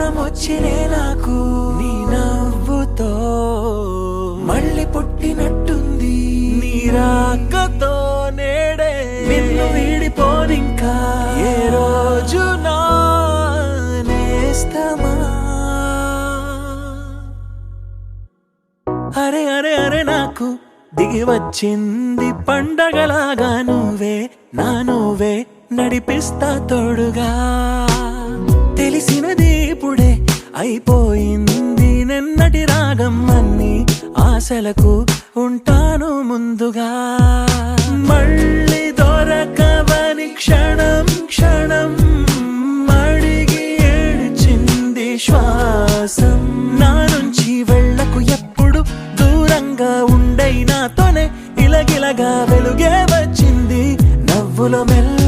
ప్రాణం వచ్చినే నాకు నీ నవ్వుతో మళ్ళీ పుట్టినట్టుంది నీ రాకతో నేడే నిన్ను వీడిపోనింకా ఏ రోజు నా నేస్తమా అరే అరే అరే నాకు దిగి వచ్చింది పండగలాగా నువ్వే నడిపిస్తా తోడుగా తెలిసినది ఇప్పుడే అయిపోయింది నిన్నటి రాగం అన్ని ఆశలకు ఉంటాను ముందుగా మళ్ళీ దొరకవని క్షణం క్షణం అడిగి ఏడ్చింది శ్వాసం నా నుంచి వెళ్ళకు ఎప్పుడు దూరంగా ఉండై నాతోనే ఇలగిలగా వెలుగే వచ్చింది నవ్వుల మెల్ల